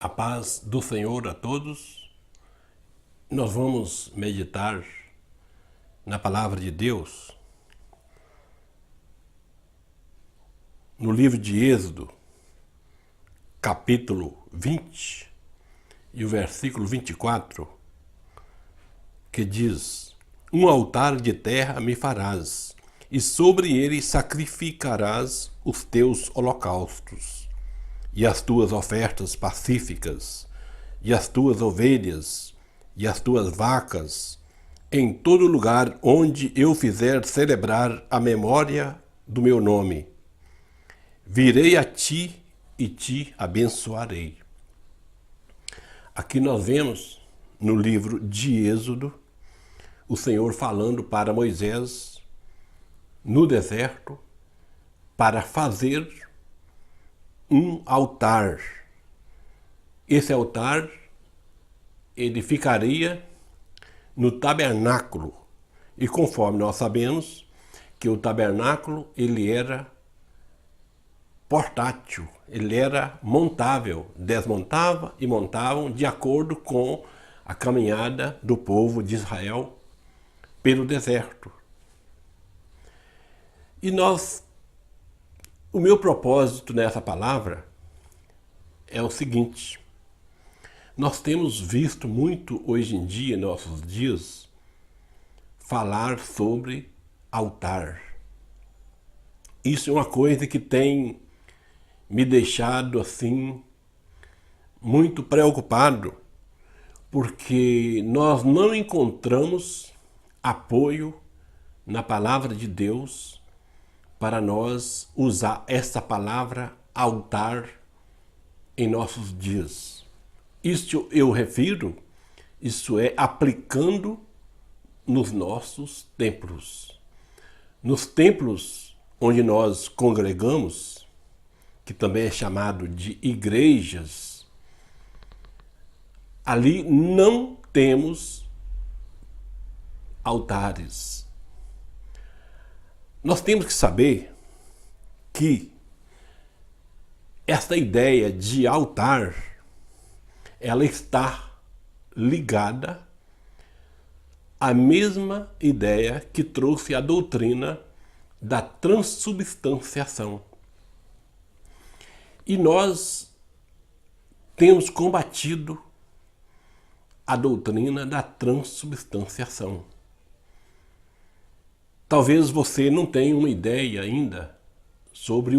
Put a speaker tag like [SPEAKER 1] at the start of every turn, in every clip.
[SPEAKER 1] A paz do Senhor a todos. Nós vamos meditar na palavra de Deus no livro de Êxodo, capítulo 20 e o versículo 24, que diz: Um altar de terra me farás, e sobre ele sacrificarás os teus holocaustos e as tuas ofertas pacíficas, e as tuas ovelhas, e as tuas vacas, em todo lugar onde eu fizer celebrar a memória do meu nome. Virei a ti e te abençoarei. Aqui nós vemos, no livro de Êxodo, o Senhor falando para Moisés, no deserto, para fazer um altar. Esse altar, ele ficaria no tabernáculo. E conforme nós sabemos que o tabernáculo, ele era portátil, ele era montável, desmontava e montavam de acordo com a caminhada do povo de Israel pelo deserto. E o meu propósito nessa palavra é o seguinte: nós temos visto muito hoje em dia, em nossos dias, falar sobre altar. Isso é uma coisa que tem me deixado assim muito preocupado, porque nós não encontramos apoio na palavra de Deus para nós usar essa palavra altar em nossos dias. Isto eu refiro, isso é aplicando nos nossos templos. Nos templos onde nós congregamos, que também é chamado de igrejas, ali não temos altares. Nós temos que saber que esta ideia de altar, ela está ligada à mesma ideia que trouxe a doutrina da transubstanciação. E nós temos combatido a doutrina da transubstanciação. Talvez você não tenha uma ideia ainda sobre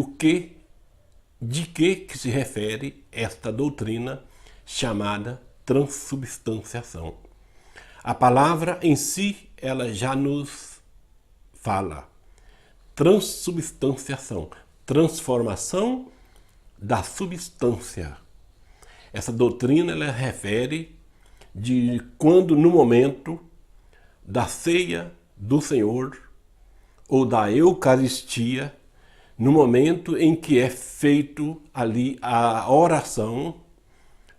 [SPEAKER 1] de que se refere esta doutrina chamada transubstanciação. A palavra em si, ela já nos fala. Transubstanciação, transformação da substância. Essa doutrina, ela refere de quando no momento da ceia do Senhor ou da Eucaristia, no momento em que é feito ali a oração,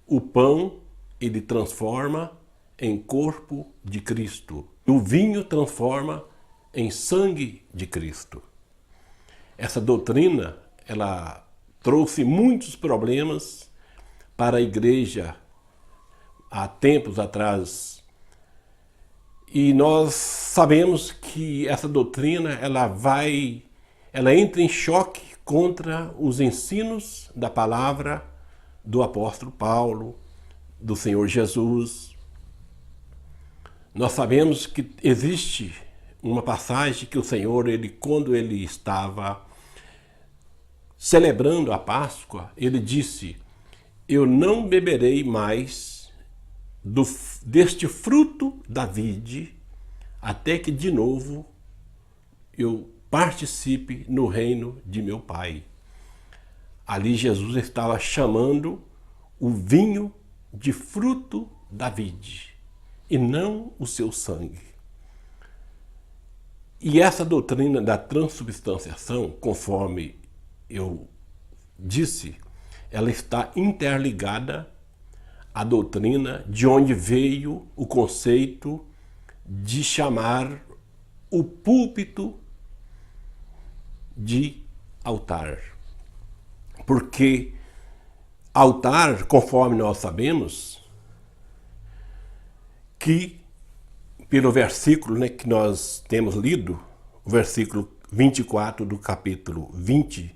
[SPEAKER 1] o pão ele transforma em corpo de Cristo. O vinho transforma em sangue de Cristo. Essa doutrina, ela trouxe muitos problemas para a igreja há tempos atrás. E nós sabemos que essa doutrina ela entra em choque contra os ensinos da palavra do apóstolo Paulo, do Senhor Jesus. Nós sabemos que existe uma passagem que o Senhor, quando ele estava celebrando a Páscoa, ele disse: Eu não beberei mais deste fruto da vide, até que de novo eu participe no reino de meu Pai. Ali Jesus estava chamando o vinho de fruto da vide, e não o seu sangue. E essa doutrina da transubstanciação, conforme eu disse, ela está interligada a doutrina de onde veio o conceito de chamar o púlpito de altar. Porque Altar, conforme nós sabemos, que pelo versículo, né, que nós temos lido, o versículo 24 do capítulo 20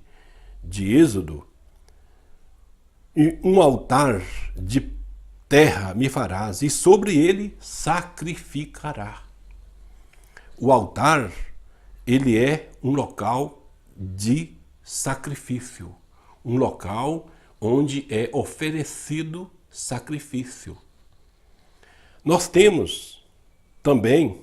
[SPEAKER 1] de Êxodo, e um altar de terra me farás, e sobre ele sacrificará. O altar, ele é um local de sacrifício, um local onde é oferecido sacrifício. Nós temos também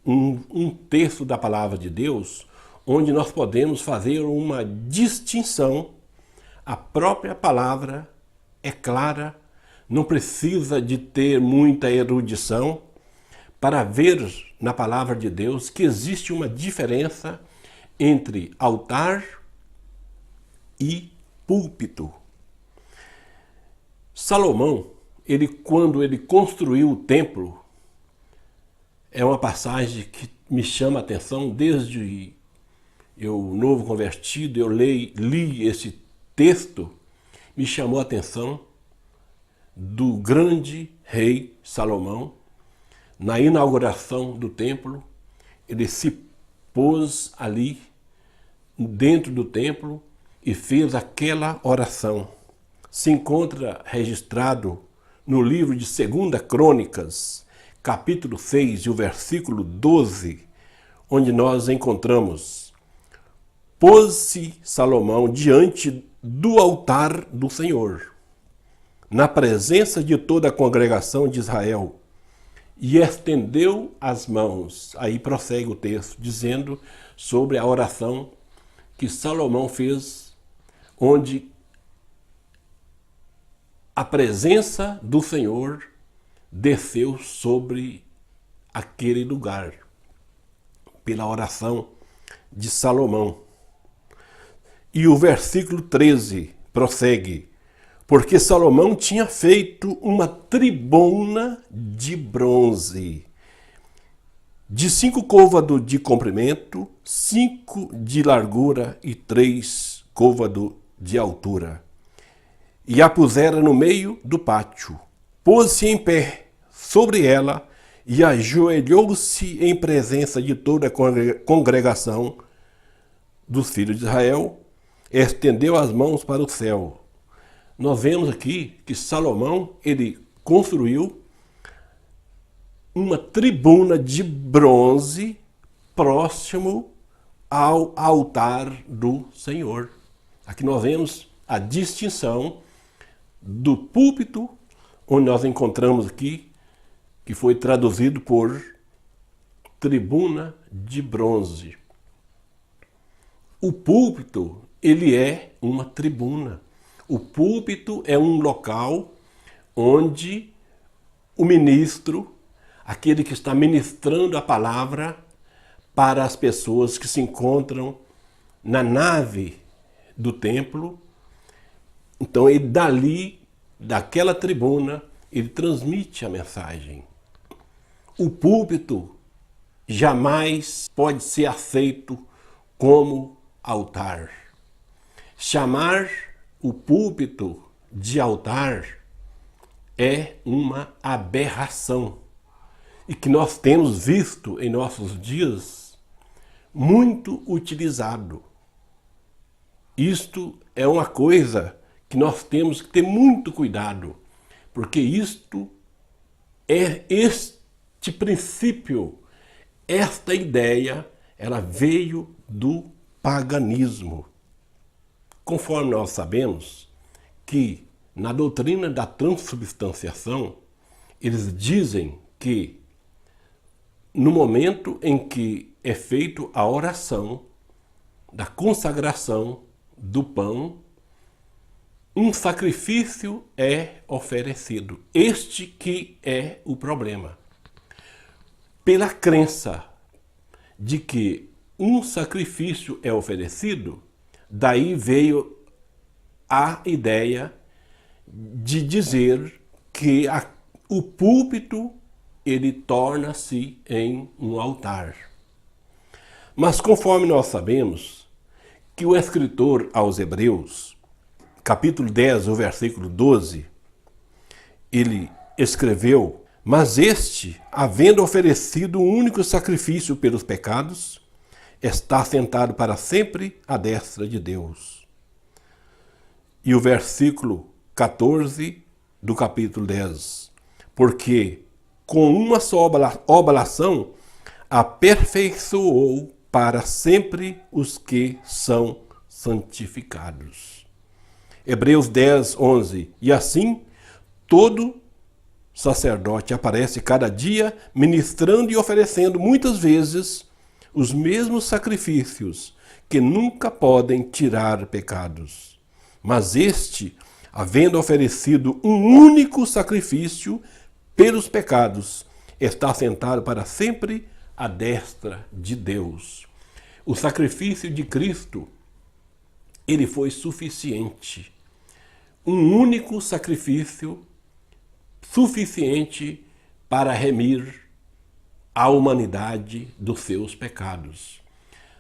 [SPEAKER 1] um texto da palavra de Deus onde nós podemos fazer uma distinção. A própria palavra é clara, não precisa de ter muita erudição para ver na palavra de Deus que existe uma diferença entre altar e púlpito. Salomão, quando ele construiu o templo, é uma passagem que me chama a atenção desde eu novo convertido, eu li esse texto, me chamou a atenção do grande rei Salomão. Na inauguração do templo, ele se pôs ali dentro do templo e fez aquela oração. Se encontra registrado no livro de 2 Crônicas, capítulo 6 e o versículo 12, onde nós encontramos: pôs-se Salomão diante do altar do Senhor, na presença de toda a congregação de Israel, e estendeu as mãos. Aí prossegue o texto, dizendo sobre a oração que Salomão fez, onde a presença do Senhor desceu sobre aquele lugar, pela oração de Salomão. E o versículo 13 prossegue: porque Salomão tinha feito uma tribuna de bronze, de 5 côvados de comprimento, 5 de largura e 3 côvados de altura. E a pusera no meio do pátio. Pôs-se em pé sobre ela e ajoelhou-se em presença de toda a congregação dos filhos de Israel, estendeu as mãos para o céu. Nós vemos aqui que Salomão, ele construiu uma tribuna de bronze próximo ao altar do Senhor. Aqui nós vemos a distinção do púlpito, onde nós encontramos aqui, que foi traduzido por tribuna de bronze. O púlpito, ele é uma tribuna. O púlpito é um local onde o ministro, aquele que está ministrando a palavra para as pessoas que se encontram na nave do templo, então ele dali, daquela tribuna, ele transmite a mensagem. O púlpito jamais pode ser aceito como altar. Chamar o púlpito de altar é uma aberração e que nós temos visto em nossos dias muito utilizado. Isto é uma coisa que nós temos que ter muito cuidado, porque isto é este princípio, esta ideia, ela veio do paganismo. Conforme nós sabemos que na doutrina da transubstanciação, eles dizem que no momento em que é feito a oração da consagração do pão, um sacrifício é oferecido. Este que é o problema. Pela crença de que um sacrifício é oferecido, daí veio a ideia de dizer que o púlpito ele torna-se em um altar. Mas conforme nós sabemos que o escritor aos Hebreus, capítulo 10, o versículo 12, ele escreveu: mas este, havendo oferecido um único sacrifício pelos pecados, está sentado para sempre à destra de Deus. E o versículo 14 do capítulo 10, porque com uma só oblação aperfeiçoou para sempre os que são santificados. Hebreus 10, 11. E assim, todo sacerdote aparece cada dia ministrando e oferecendo muitas vezes os mesmos sacrifícios que nunca podem tirar pecados. Mas este, havendo oferecido um único sacrifício pelos pecados, está sentado para sempre à destra de Deus. O sacrifício de Cristo, ele foi suficiente. Um único sacrifício suficiente para remir a humanidade dos seus pecados.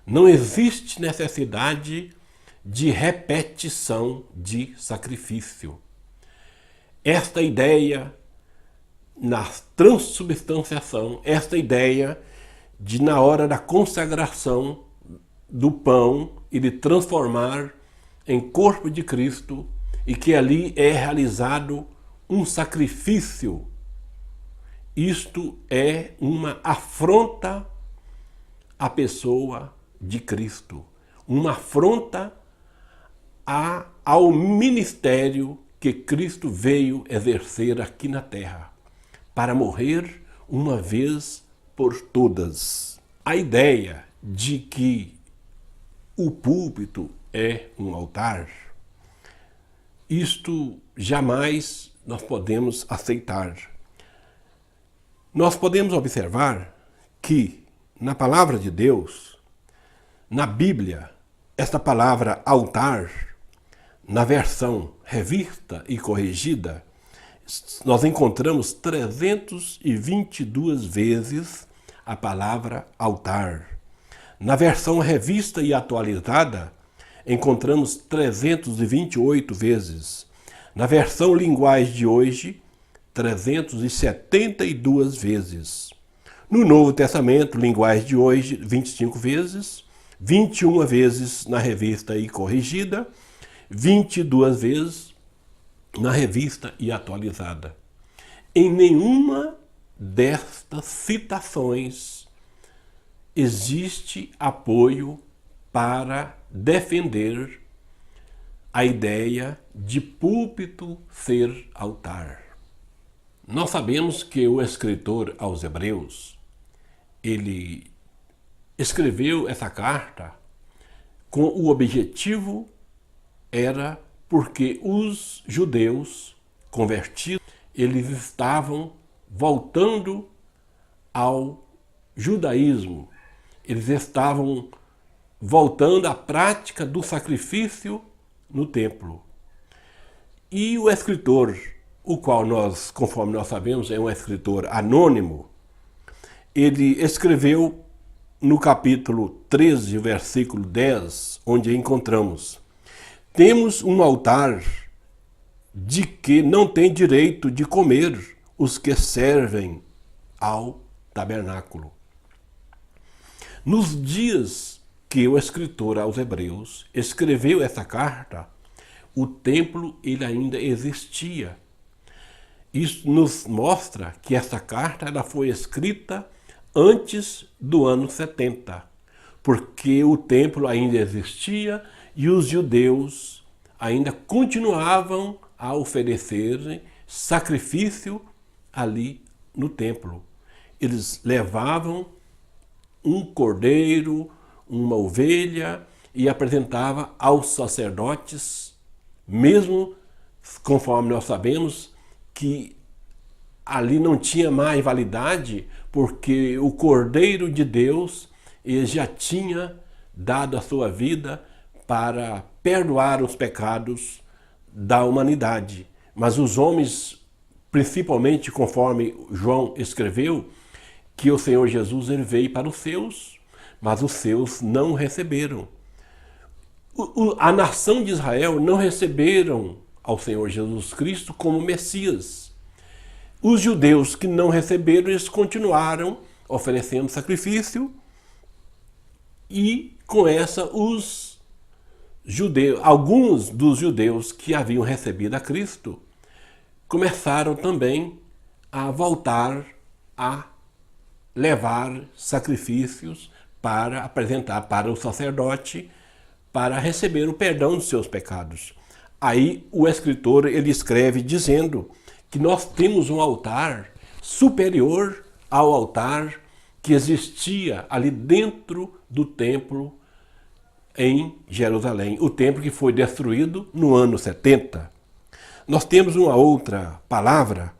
[SPEAKER 1] Não existe necessidade de repetição de sacrifício. Esta ideia na transubstanciação, esta ideia de, na hora da consagração do pão, ele transformar em corpo de Cristo e que ali é realizado um sacrifício. Isto é uma afronta à pessoa de Cristo, uma afronta ao ministério que Cristo veio exercer aqui na terra, para morrer uma vez por todas. A ideia de que o púlpito é um altar, isto jamais nós podemos aceitar. Nós podemos observar que na palavra de Deus, na Bíblia, esta palavra altar, na versão revista e corrigida, nós encontramos 322 vezes a palavra altar. Na versão revista e atualizada, encontramos 328 vezes. Na versão linguagem de hoje, 372 vezes. No Novo Testamento, linguagem de hoje, 25 vezes. 21 vezes na revista e corrigida. 22 vezes na revista e atualizada. Em nenhuma destas citações existe apoio para defender a ideia de púlpito ser altar. Nós sabemos que o escritor aos Hebreus, ele escreveu essa carta com o objetivo era porque os judeus convertidos, eles estavam voltando ao judaísmo, eles estavam voltando à prática do sacrifício no templo. E o escritor, o qual nós, conforme nós sabemos, é um escritor anônimo, ele escreveu no capítulo 13, versículo 10, onde encontramos: temos um altar de que não tem direito de comer os que servem ao tabernáculo. Nos dias que o escritor aos Hebreus escreveu essa carta, o templo ele ainda existia. Isso nos mostra que essa carta ela foi escrita antes do ano 70, porque o templo ainda existia e os judeus ainda continuavam a oferecer sacrifício ali no templo. Eles levavam um cordeiro, uma ovelha e apresentavam aos sacerdotes, mesmo conforme nós sabemos que ali não tinha mais validade, porque o Cordeiro de Deus ele já tinha dado a sua vida para perdoar os pecados da humanidade. Mas os homens, principalmente conforme João escreveu, que o Senhor Jesus ele veio para os seus, mas os seus não receberam. A nação de Israel não receberam ao Senhor Jesus Cristo como Messias. Os judeus que não receberam, eles continuaram oferecendo sacrifício, e com essa os judeus, alguns dos judeus que haviam recebido a Cristo, começaram também a voltar a levar sacrifícios para apresentar para o sacerdote, para receber o perdão dos seus pecados. Aí o escritor ele escreve dizendo que nós temos um altar superior ao altar que existia ali dentro do templo em Jerusalém, o templo que foi destruído no ano 70. Nós temos uma outra palavra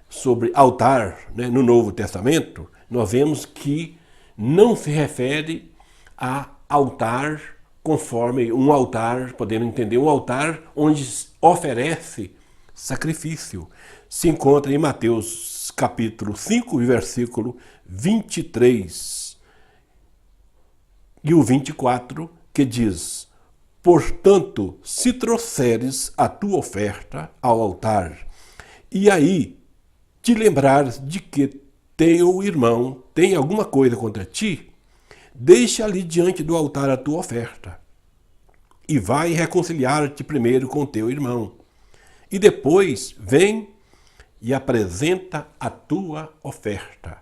[SPEAKER 1] sobre altar, né? No Novo Testamento, nós vemos que não se refere a altar conforme um altar, podemos entender, um altar onde oferece sacrifício. Se encontra em Mateus capítulo 5, versículo 23 e o 24, que diz: portanto, se trouxeres a tua oferta ao altar, e aí te lembrares de que teu irmão tem alguma coisa contra ti, deixa ali diante do altar a tua oferta, e vai reconciliar-te primeiro com teu irmão, e depois vem e apresenta a tua oferta.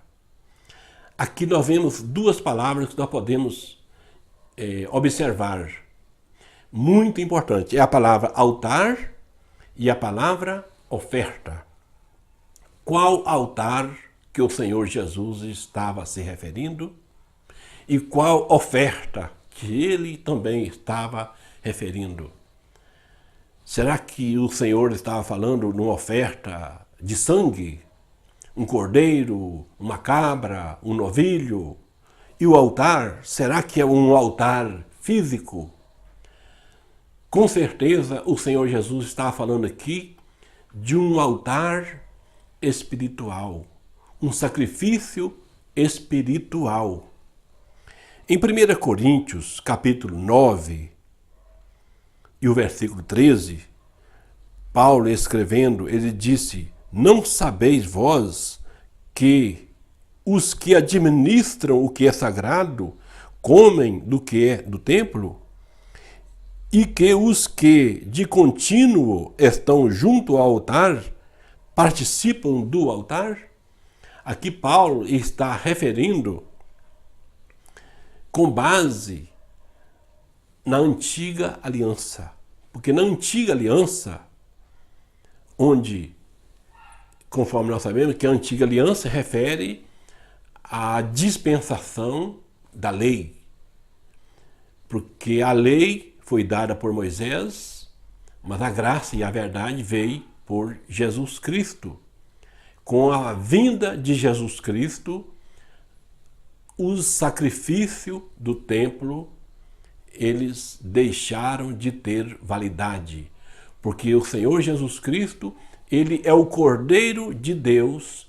[SPEAKER 1] Aqui nós vemos duas palavras que nós podemos observar. Muito importante, é a palavra altar e a palavra oferta. Qual altar que o Senhor Jesus estava se referindo e qual oferta que ele também estava referindo? Será que o Senhor estava falando numa oferta de sangue? Um cordeiro, uma cabra, um novilho? E o altar, será que é um altar físico? Com certeza o Senhor Jesus estava falando aqui de um altar espiritual, um sacrifício espiritual. Em 1 Coríntios, capítulo 9, e o versículo 13, Paulo escrevendo, ele disse: não sabeis vós que os que administram o que é sagrado comem do que é do templo? E que os que de contínuo estão junto ao altar participam do altar? Aqui Paulo está referindo com base na antiga aliança. Porque na antiga aliança, onde, conforme nós sabemos, que a antiga aliança refere à dispensação da lei. Porque a lei foi dada por Moisés, mas a graça e a verdade veio por Jesus Cristo. Com a vinda de Jesus Cristo, os sacrifícios do templo, eles deixaram de ter validade, porque o Senhor Jesus Cristo, ele é o Cordeiro de Deus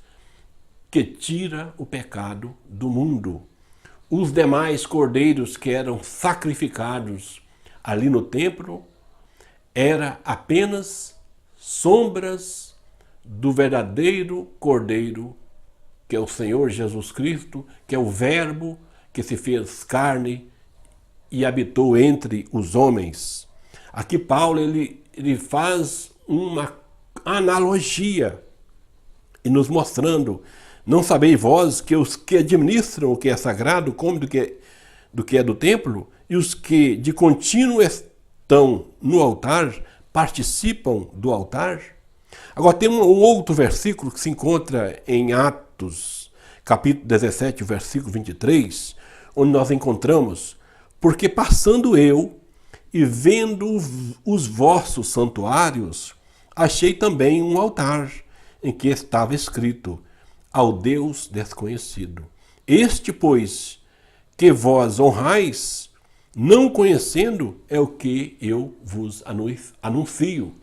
[SPEAKER 1] que tira o pecado do mundo. Os demais cordeiros que eram sacrificados ali no templo eram apenas sombras do verdadeiro Cordeiro, que é o Senhor Jesus Cristo, que é o Verbo que se fez carne e habitou entre os homens. Aqui Paulo ele faz uma analogia e nos mostrando: não sabeis vós que os que administram o que é sagrado comem do que é do templo, e os que de contínuo estão no altar participam do altar? Agora tem um outro versículo que se encontra em Atos, capítulo 17, versículo 23, onde nós encontramos: porque passando eu e vendo os vossos santuários, achei também um altar em que estava escrito: ao Deus desconhecido. Este, pois, que vós honrais, não conhecendo, é o que eu vos anuncio.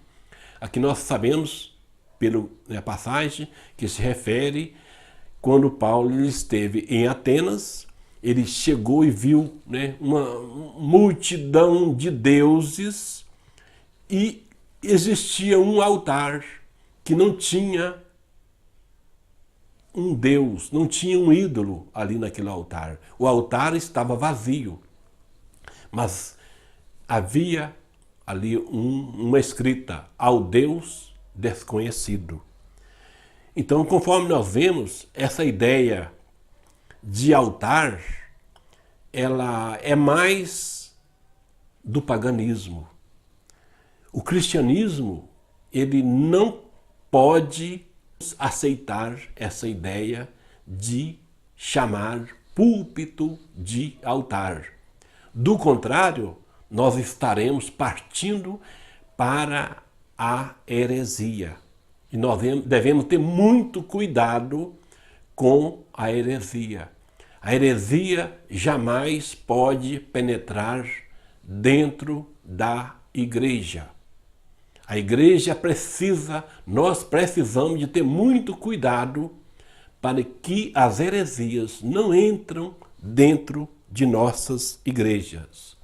[SPEAKER 1] Aqui nós sabemos, pela passagem, que se refere quando Paulo esteve em Atenas, ele chegou e viu, né, uma multidão de deuses e existia um altar que não tinha um Deus, não tinha um ídolo ali naquele altar. O altar estava vazio, mas havia ali uma escrita: ao Deus desconhecido. Então, conforme nós vemos, essa ideia de altar, ela é mais do paganismo. O cristianismo, ele não pode aceitar essa ideia de chamar púlpito de altar. Do contrário, nós estaremos partindo para a heresia. E nós devemos ter muito cuidado com a heresia. A heresia jamais pode penetrar dentro da igreja. A igreja precisa, nós precisamos de ter muito cuidado para que as heresias não entrem dentro de nossas igrejas.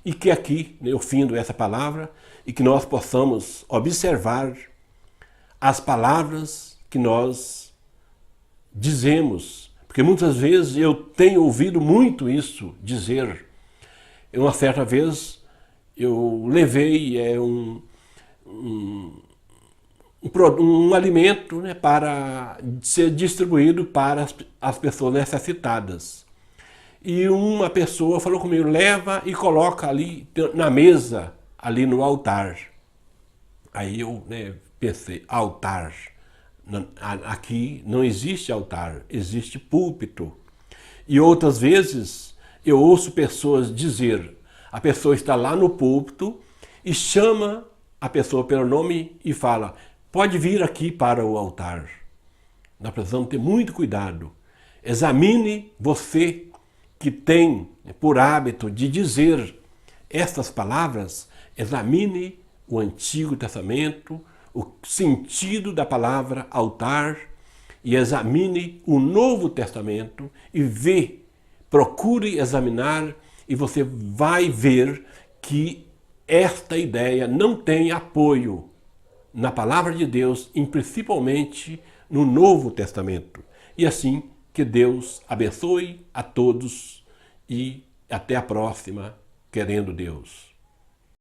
[SPEAKER 1] E que aqui, eu findo essa palavra, e que nós possamos observar as palavras que nós dizemos. Porque muitas vezes eu tenho ouvido muito isso dizer. Uma certa vez eu levei um alimento, né, para ser distribuído para as pessoas necessitadas. E uma pessoa falou comigo: leva e coloca ali na mesa, ali no altar. Aí eu, né, pensei: altar? Aqui não existe altar, existe púlpito. E outras vezes eu ouço pessoas dizer: a pessoa está lá no púlpito e chama a pessoa pelo nome e fala: pode vir aqui para o altar. Nós precisamos ter muito cuidado. Examine, você que tem por hábito de dizer estas palavras, examine o Antigo Testamento, o sentido da palavra altar, e examine o Novo Testamento e procure examinar, e você vai ver que esta ideia não tem apoio na palavra de Deus, e principalmente no Novo Testamento. E assim, que Deus abençoe a todos e até a próxima, querendo Deus.